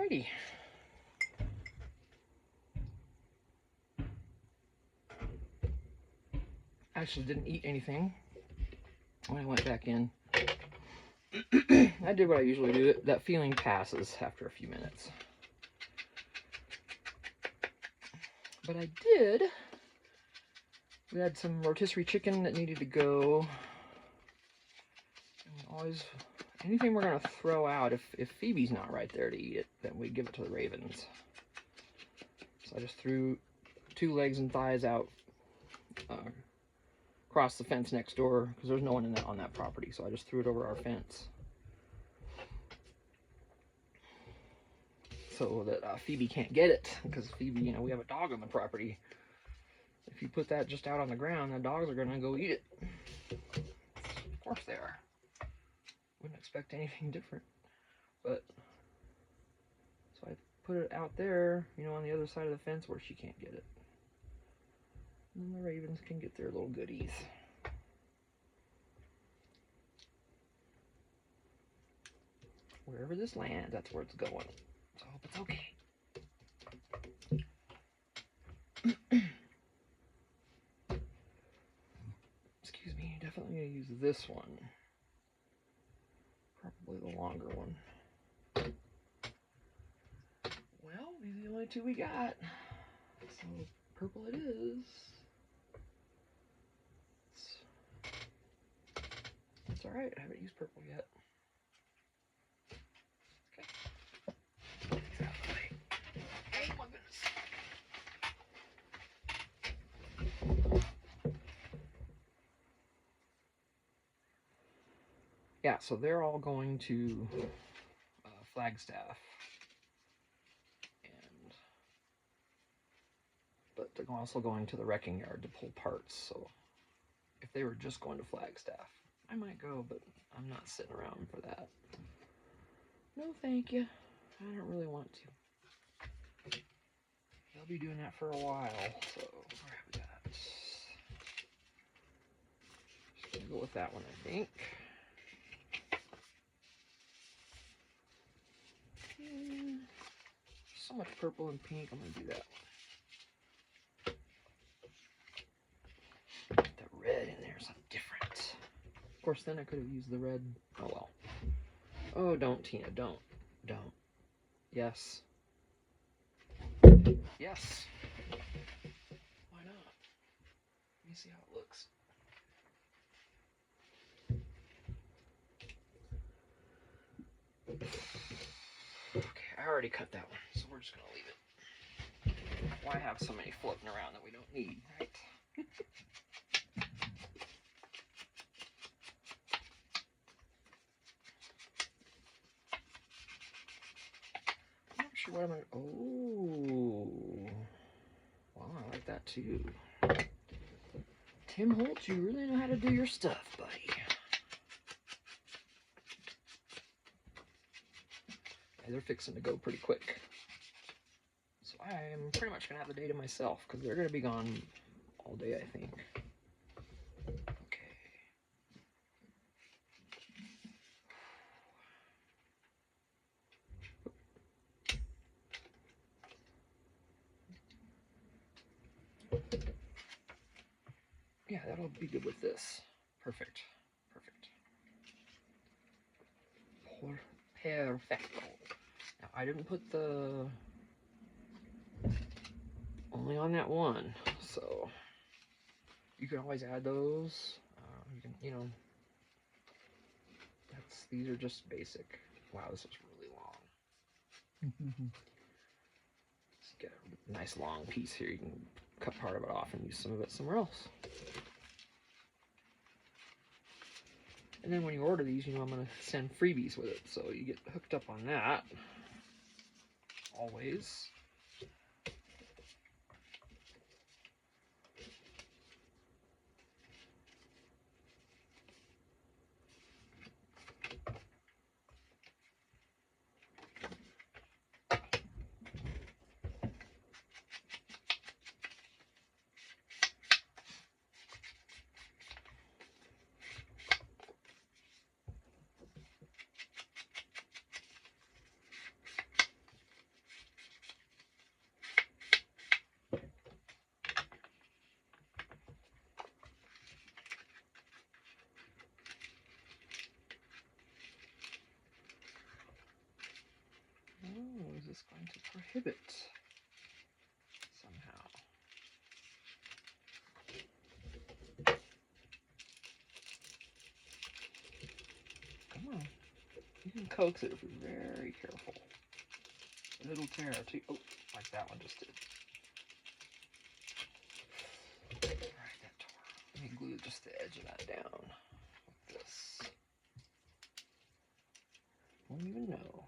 Alrighty. Actually didn't eat anything when I went back in. I did what I usually do. That feeling passes after a few minutes. But I did. We had some rotisserie chicken that needed to go. And always, anything we're going to throw out, if Phoebe's not right there to eat it, then we give it to the ravens. So I just threw 2 legs and thighs out across the fence next door, because there's no one on that property, so I just threw it over our fence. So that Phoebe can't get it, because Phoebe, you know, we have a dog on the property. If you put that just out on the ground, the dogs are going to go eat it. Of course they are. Wouldn't expect anything different. But, so I put it out there, you know, on the other side of the fence where she can't get it. And then the ravens can get their little goodies. Wherever this lands, that's where it's going. So I hope it's okay. Excuse me, definitely gonna use this one. Probably the longer one. Well, these are the only 2 we got. So purple it is. It's alright, I haven't used purple yet. Okay. Get out of the way. Oh my goodness. Yeah, so they're all going to Flagstaff. But they're also going to the wrecking yard to pull parts, so if they were just going to Flagstaff, I might go, but I'm not sitting around for that. No, thank you. I don't really want to. They'll be doing that for a while, so where have we got? Just gonna go with that one, I think. So much purple and pink, I'm gonna do that. Put the red in there, something different. Of course, then I could have used the red. Oh well. Oh, don't, Tina, don't. Don't. Yes. Yes. Why not? Let me see how it looks. Okay, I already cut that one, so we're just gonna leave it. Why have so many floating around that we don't need, right? I'm not sure what I'm gonna. Oh, well, I like that too. Tim Holtz, you really know how to do your stuff, buddy. Yeah, they're fixing to go pretty quick. So I am pretty much going to have the day to myself, because they're going to be gone all day, I think. Okay. Yeah, that'll be good with this. Perfect. Perfect. Perfecto. Now, I didn't put the... only on that one, so... you can always add those. You can, you know... these are just basic. Wow, this is really long. Just get a nice long piece here. You can cut part of it off and use some of it somewhere else. And then when you order these, you know I'm going to send freebies with it, so you get hooked up on that. Always. this going to prohibit somehow? Come on. You can coax it if you're very careful. It'll tear too. Oh, like that one just did. Alright, that tore. Let me glue just the edge of that down like this. Won't even know.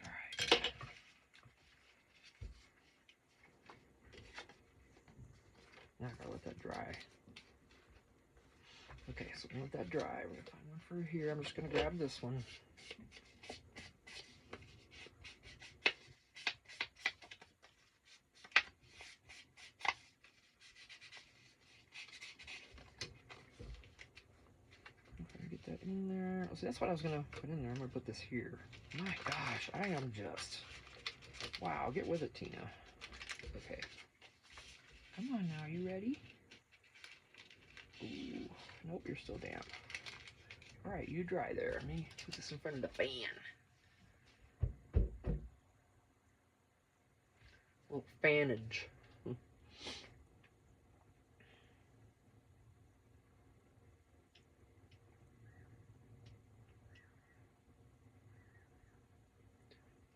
Alright. Now I gotta let that dry. Okay, so we're gonna let that dry. We're gonna find one for here. I'm just gonna grab this one. Get that in there. Oh, see, that's what I was gonna put in there. I'm gonna put this here. My gosh, I am just... Wow, get with it, Tina. Okay. Come on now, you ready? Ooh, nope, you're still damp. Alright, you dry there. Let me put this in front of the fan. Little fanage. With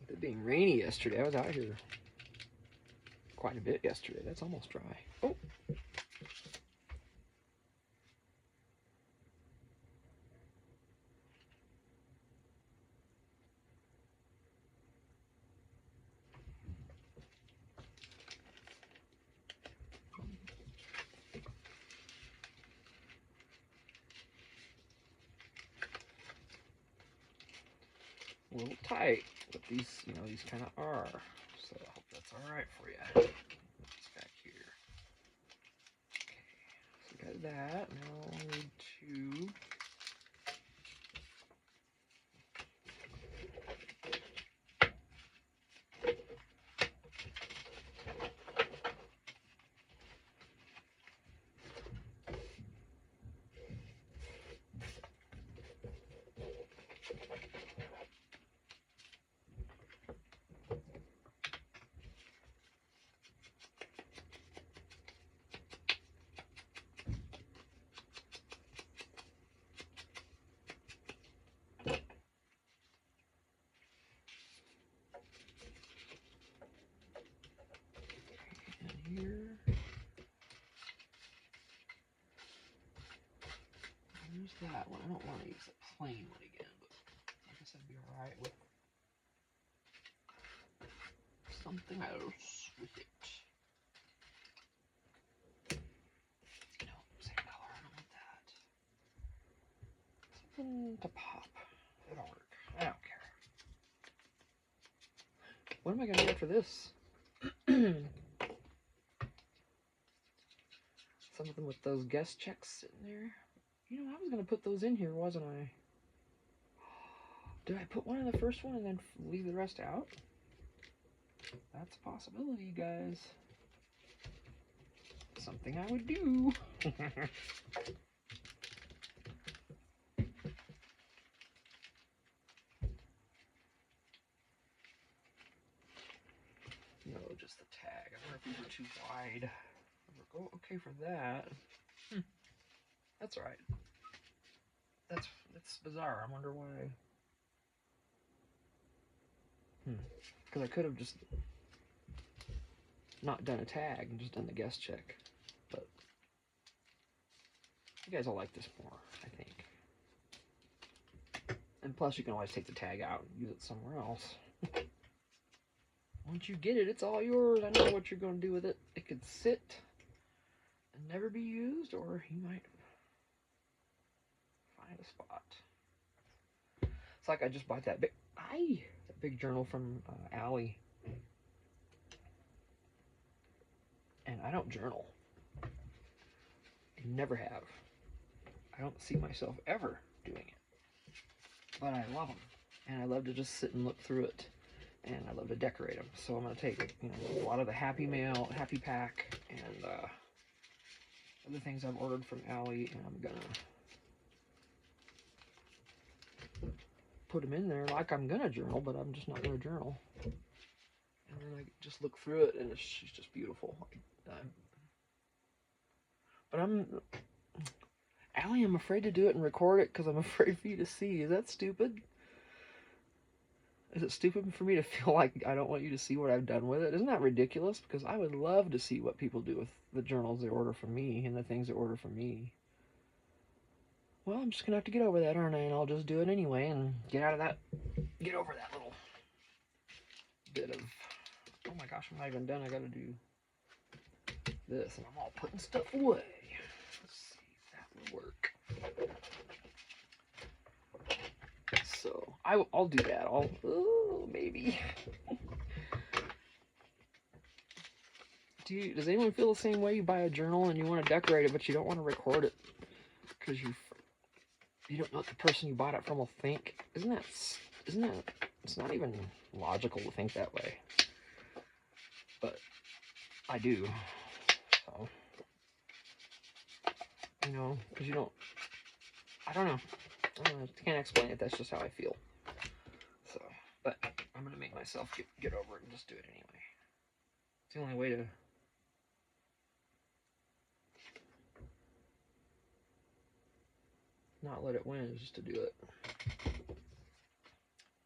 it being rainy yesterday, I was out here quite a bit yesterday. That's almost dry. Oh! A little tight, but these, you know, these kind of are. So I hope that's all right for you. It's back here. Okay, so we got that. Now I need to... here. There's that one. I don't want to use a plain one again, but I guess I'd be alright with something else with it. No, same color. I don't want that. Something to pop. That'll work. I don't care. What am I going to do after this? Something with those guest checks sitting there. You know, I was going to put those in here, wasn't I? Did I put one in the first one and then leave the rest out? That's a possibility, guys. Something I would do. No, just the tag. I wonder if these are too wide. Oh, okay for that. That's alright. That's bizarre. I wonder why. Because I could have just not done a tag and just done the guest check. But you guys will like this more, I think. And plus, you can always take the tag out and use it somewhere else. Once you get it, it's all yours. I know what you're going to do with it. It could sit and never be used, or you might find a spot. It's like I just bought that big journal from Allie, and I don't journal. I never have. I don't see myself ever doing it, but I love them, and I love to just sit and look through it, and I love to decorate them. So I'm gonna take, you know, a lot of the Happy Mail, Happy Pack, and other things I've ordered from Allie, and I'm gonna put them in there like I'm gonna journal, but I'm just not gonna journal. And then I just look through it, and she's just beautiful. But Allie, I'm afraid to do it and record it because I'm afraid for you to see. Is that stupid? Is it stupid for me to feel like I don't want you to see what I've done with it? Isn't that ridiculous? Because I would love to see what people do with the journals they order from me and the things they order from me. Well, I'm just gonna have to get over that, aren't I? And I'll just do it anyway and get over that little bit of, oh my gosh, I'm not even done. I gotta do this, and I'm all putting stuff away. Let's see if that will work. So I'll do that. Maybe. Does anyone feel the same way? You buy a journal and you want to decorate it, but you don't want to record it because you don't know what the person you bought it from will think? Isn't that? It's not even logical to think that way, but I do. So, because you don't. I don't know. I can't explain it. That's just how I feel. So, but I'm gonna make myself get over it and just do it anyway. It's the only way to not let it win is just to do it.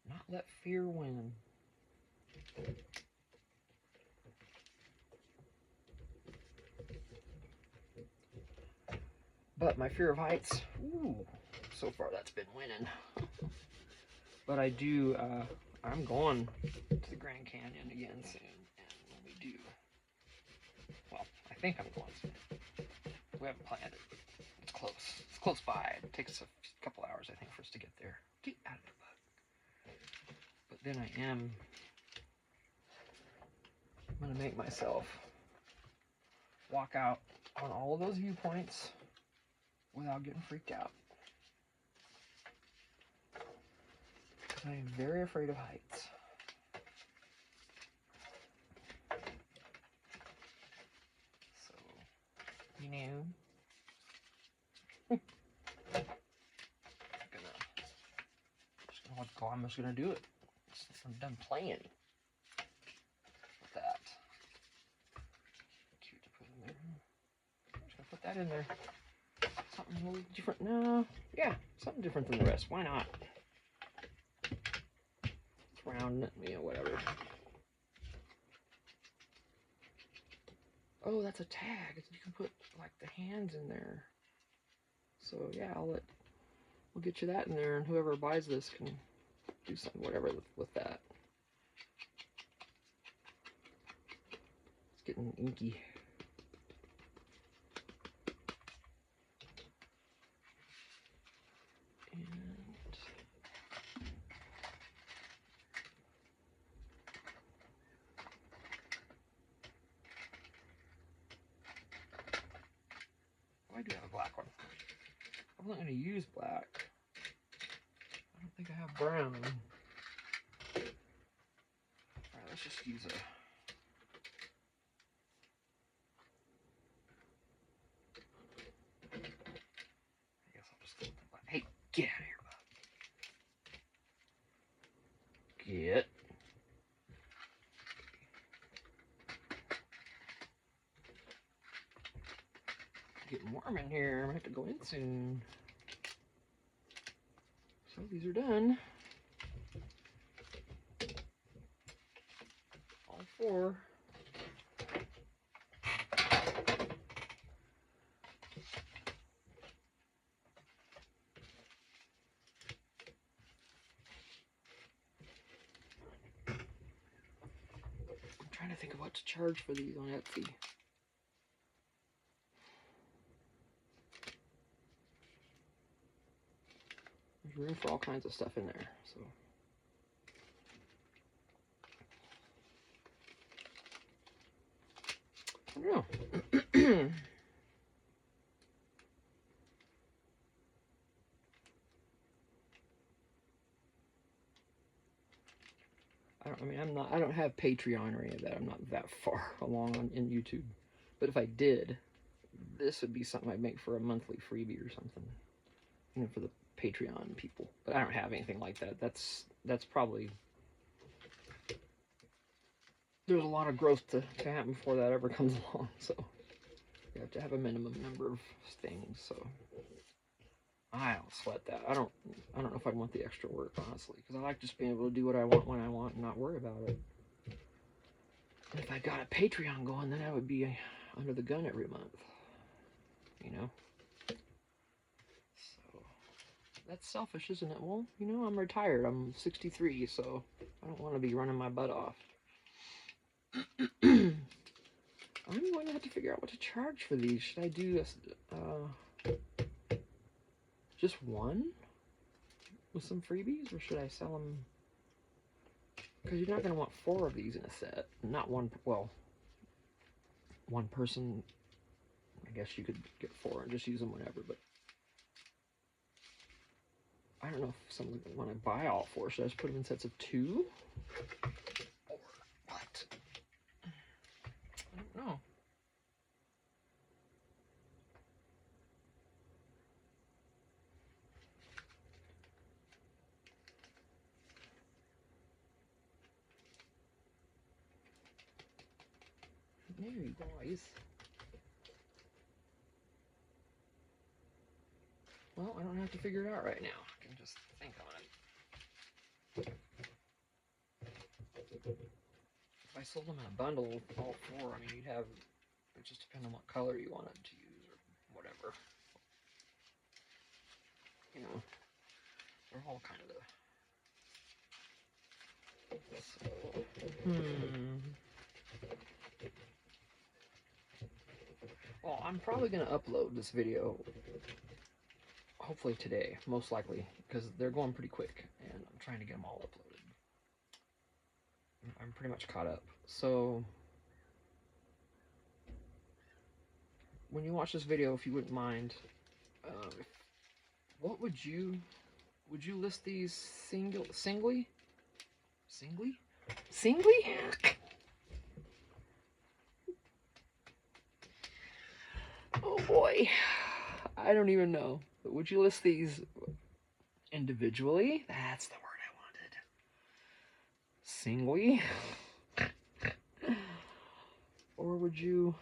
Not let fear win. But my fear of heights, so far that's been winning. But I do, I'm going to the Grand Canyon again soon. And when we do, well, I think I'm going soon. We haven't planned it. It's close. It's close by. It takes a couple hours, I think, for us to get there. Get out of the bug. But then I'm going to make myself walk out on all of those viewpoints without getting freaked out. Because I am very afraid of heights. So, I'm just gonna do it. I'm done playing with that. Cute to put in there. I'm just gonna put that in there. Something a little different. No, yeah, something different than the rest. Why not? It's round, whatever. Oh, that's a tag. You can put like the hands in there. So yeah, we'll get you that in there, and whoever buys this can do something, whatever, with that. It's getting inky. I do have a black one. I'm not going to use black. I don't think I have brown. Alright, let's just use a... I guess I'll just go with the black. Hey, get out of here, bud. Get. Getting warm in here. I'm gonna have to go in soon. So these are done. All four. I'm trying to think of what to charge for these on Etsy. There's room for all kinds of stuff in there, so. I don't know. I don't have Patreon or any of that. I'm not that far along in YouTube. But if I did, this would be something I'd make for a monthly freebie or something, you know, for the Patreon people. But I don't have anything like that. That's probably, there's a lot of growth to happen before that ever comes along. So you have to have a minimum number of things. So I don't sweat that. I don't know if I'd want the extra work, honestly, because I like just being able to do what I want when I want and not worry about it. And if I got a Patreon going, then I would be under the gun every month, you know? So, that's selfish, isn't it? Well, you know, I'm retired. I'm 63, so I don't want to be running my butt off. I'm going to have to figure out what to charge for these. Should I do just one with some freebies, or should I sell them? Because you're not going to want 4 of these in a set. Not one, well, one person, I guess you could get 4 and just use them whenever, but I don't know if someone, when I buy all 4, should I just put them in sets of 2? Or what? I don't know. There you guys. Well, I don't have to figure it out right now. I can just think on it. If I sold them in a bundle, all 4, I mean, you'd have, it just depends on what color you wanted to use or whatever. You know, they're all kind of Well, I'm probably going to upload this video, hopefully today, most likely, because they're going pretty quick, and I'm trying to get them all uploaded. I'm pretty much caught up. So, when you watch this video, if you wouldn't mind, what would you list these singly? Oh boy, I don't even know. But would you list these individually? That's the word I wanted. Singly? Or would you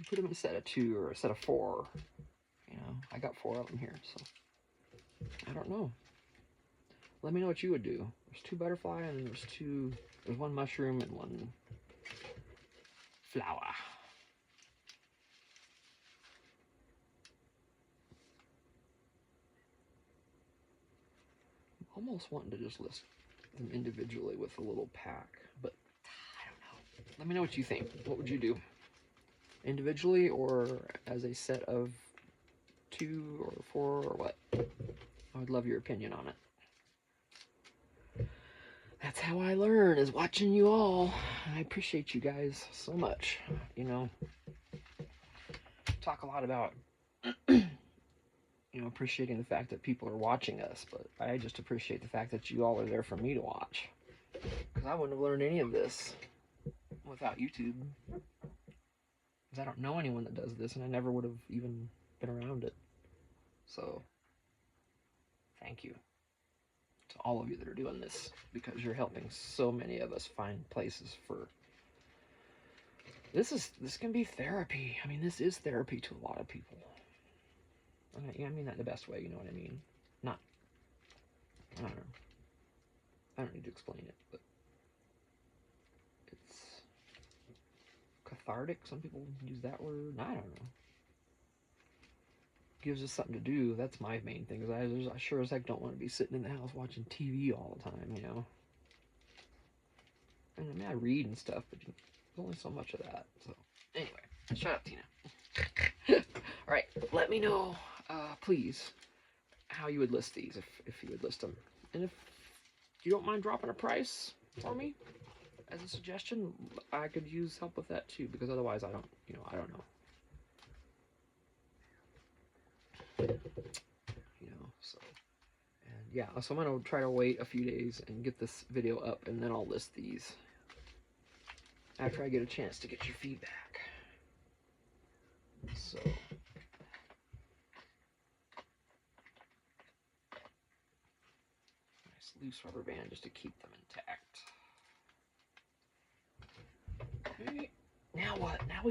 put them in a set of 2 or a set of 4? You know, I got 4 of them here, so I don't know. Let me know what you would do. There's 2 butterfly and there's 1 mushroom and 1 flower. I'm almost wanting to just list them individually with a little pack, but I don't know. Let me know what you think. What would you do? Individually or as a set of 2 or 4 or what? I would love your opinion on it. That's how I learn, is watching you all. I appreciate you guys so much. You know, talk a lot about you know, appreciating the fact that people are watching us, but I just appreciate the fact that you all are there for me to watch, because I wouldn't have learned any of this without YouTube, because I don't know anyone that does this, and I never would have even been around it. So thank you to all of you that are doing this, because you're helping so many of us find places for this can be therapy. I mean, this is therapy to a lot of people. I mean that in the best way, you know what I mean? Not, I don't know. I don't need to explain it, but it's cathartic. Some people use that word. I don't know. Gives us something to do. That's my main thing. Because I sure as heck don't want to be sitting in the house watching TV all the time, you know? And I mean, I read and stuff, but there's only so much of that. So, anyway, shut up, Tina. Alright, let me know, please, how you would list these, if you would list them. And if you don't mind dropping a price for me as a suggestion, I could use help with that too, because otherwise I don't know. You know, so, and yeah, so I'm going to try to wait a few days and get this video up, and then I'll list these after I get a chance to get your feedback. So nice loose rubber band just to keep them intact. Okay. Now what? Now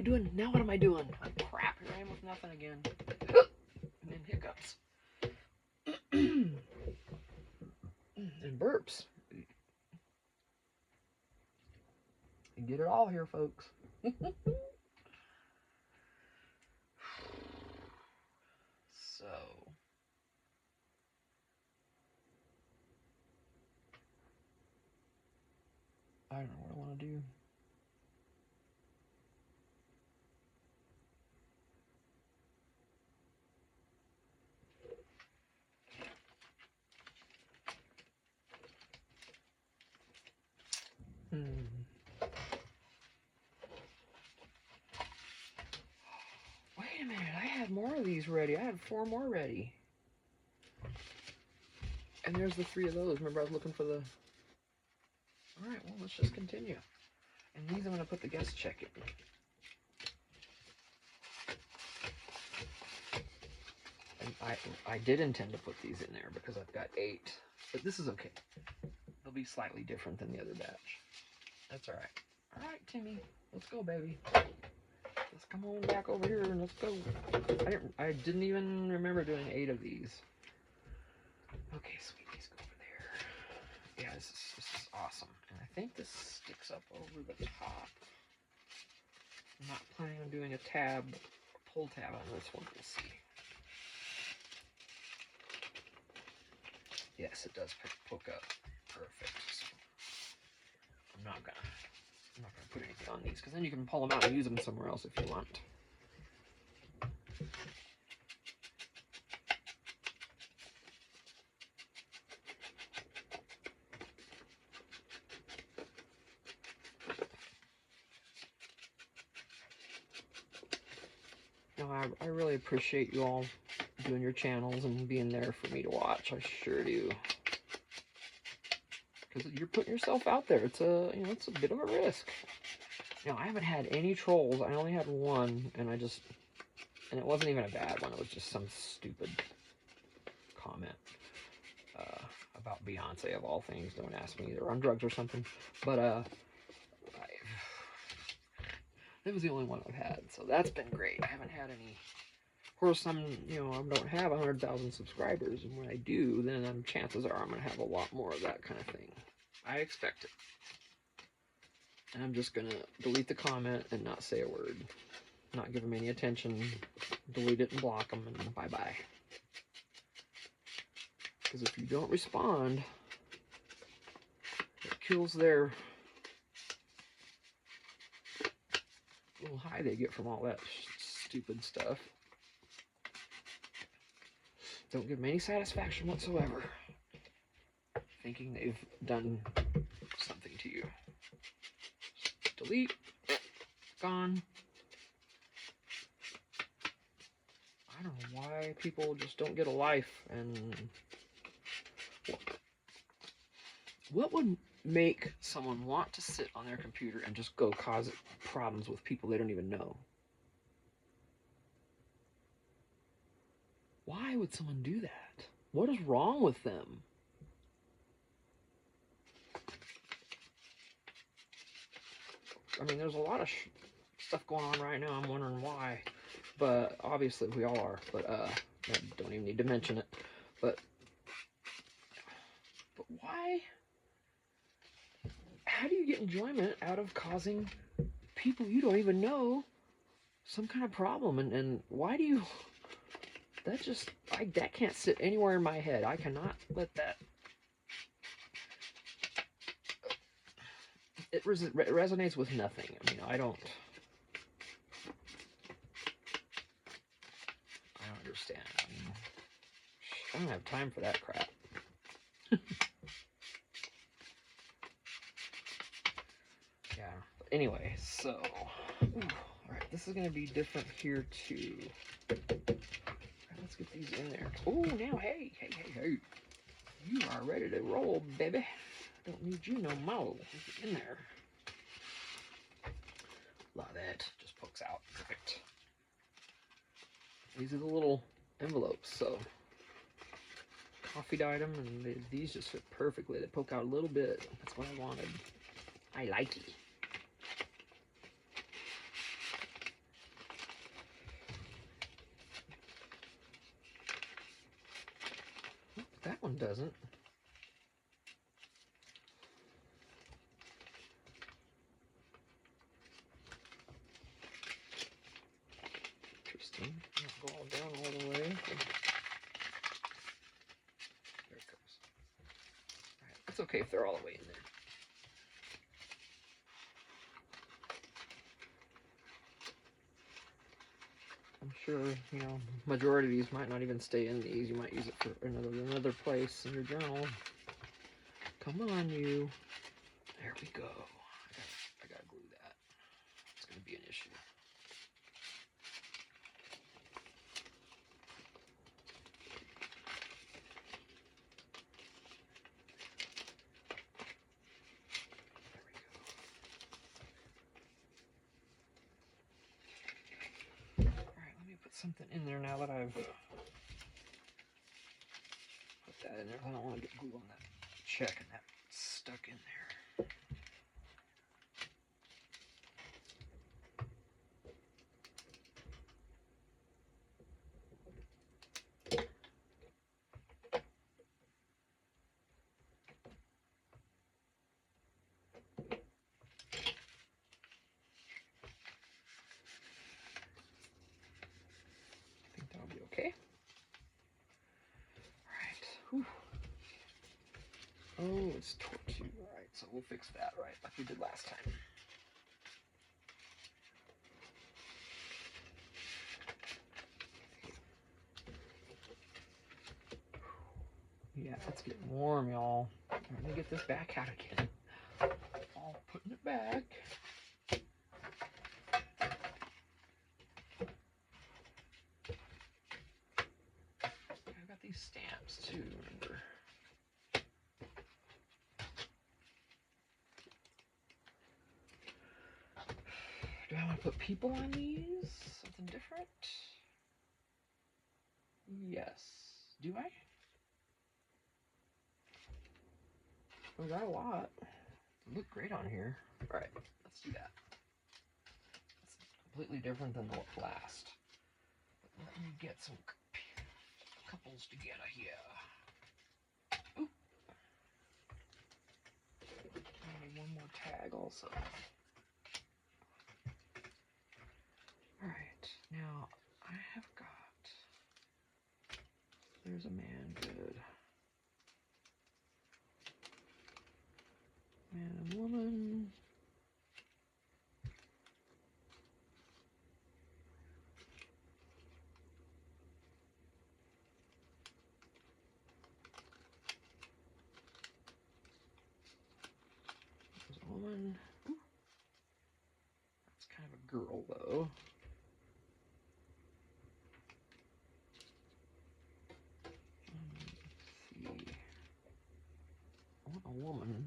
what am I doing? Oh, crap, here I am with nothing again. And then hiccups. And burps. You get it all here, folks. So I don't know what I want to do. Wait a minute, I had more of these ready. I had 4 more ready. And there's the 3 of those. Remember I was looking for the... Alright, well, let's just continue. And these I'm going to put the guest check in. And I did intend to put these in there because I've got 8. But this is okay. They'll be slightly different than the other batch. That's alright. Alright, Timmy. Let's go, baby. Let's come on back over here and let's go. I didn't even remember doing 8 of these. Okay, sweeties, go over there. Yeah, this is awesome. And I think this sticks up over the top. I'm not planning on doing a pull tab on this one. We'll see. Yes, it does poke up. Perfect. So I'm not gonna put anything on these because then you can pull them out and use them somewhere else if you want. No, I really appreciate you all doing your channels and being there for me to watch. I sure do. Because you're putting yourself out there. It's a bit of a risk. I haven't had any trolls. I only had one, and it wasn't even a bad one. It was just some stupid comment about Beyonce of all things. Don't ask me. They're on drugs or something. But it was the only one I've had, so that's been great. I haven't had any. Of course, I don't have 100,000 subscribers, and when I do, then chances are I'm going to have a lot more of that kind of thing. I expect it. And I'm just going to delete the comment and not say a word. Not give them any attention. Delete it and block them, and bye-bye. Because if you don't respond, it kills their little high they get from all that stupid stuff. Don't give them any satisfaction whatsoever, thinking they've done something to you. Delete. Gone. I don't know why people just don't get a life. And what would make someone want to sit on their computer and just go cause problems with people they don't even know? Why would someone do that? What is wrong with them? I mean, there's a lot of stuff going on right now. I'm wondering why. But obviously we all are. But I don't even need to mention it. But why? How do you get enjoyment out of causing people you don't even know some kind of problem? And why do you... That can't sit anywhere in my head. I cannot let that... It resonates with nothing. I mean, I don't understand. I don't have time for that crap. Yeah. But anyway, so... Alright, this is going to be different here, too. Let's get these in there. Oh, now, hey. You are ready to roll, baby. Don't need you no more. Get in there. Love it. Just pokes out. Perfect. These are the little envelopes, so coffee dyed them, and these just fit perfectly. They poke out a little bit. That's what I wanted. I like it. That one doesn't. Interesting. Not go all down all the way. There it goes. All right. It's okay if they're all the way in there. I'm sure, you know, majority of these might not even stay in these. You might use it for another place in your journal. Come on, you. There we go. I gotta glue that. It's gonna be an issue. There we go. Alright, let me put something in there now that I've put that in there. I don't want to get glue on that check and that stuck in there. I think that'll be okay. Alright. Oh, it's torch. Alright, so we'll fix that right like we did last time. Yeah, it's getting warm, y'all. Let me get this back out again. All putting it back. I've got these stamps too, remember. Do I want to put people on these? Something different? Yes. Do I? We got a lot. They look great on here. Alright, let's do that. It's completely different than the last. But let me get some couples together here. Ooh. I need one more tag also. Alright, now I have got... There's a man, good. Man and woman. There's a woman. Ooh. That's kind of a girl, though. Let's see. I want a woman.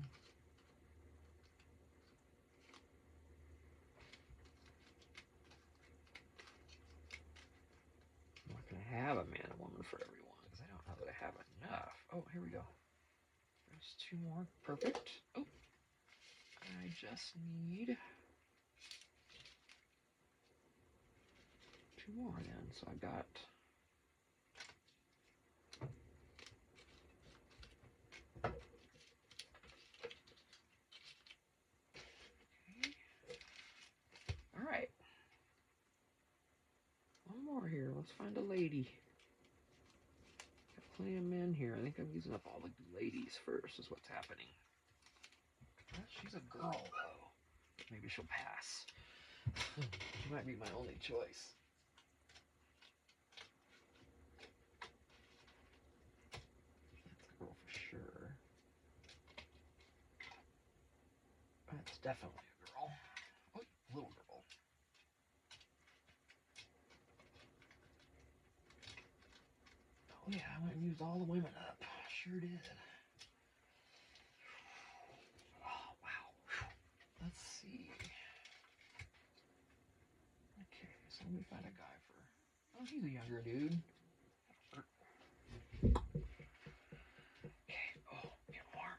I'm not going to have a man and woman for everyone, because I don't know that I have enough. Oh, here we go. There's two more. Perfect. Oh, I just need two more then. So I've got... Alright. One more here. Let's find a lady. Got plenty of men here. I think I'm using up all the ladies first is what's happening. She's a girl, though. Maybe she'll pass. She might be my only choice. That's a girl for sure. That's definitely a girl. Oh, little girl. Oh yeah, I went and used all the women up. Sure did. Oh, wow. Let's see. Okay, so let me find a guy for Oh, he's a younger dude. Okay. Oh, get warm.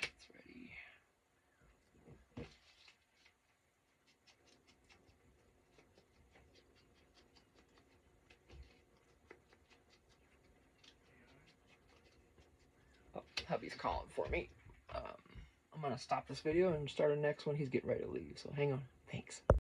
That's ready. Oh, hubby's calling for me. I'm gonna stop this video and start a next one. He's getting ready to leave, so hang on. Thanks.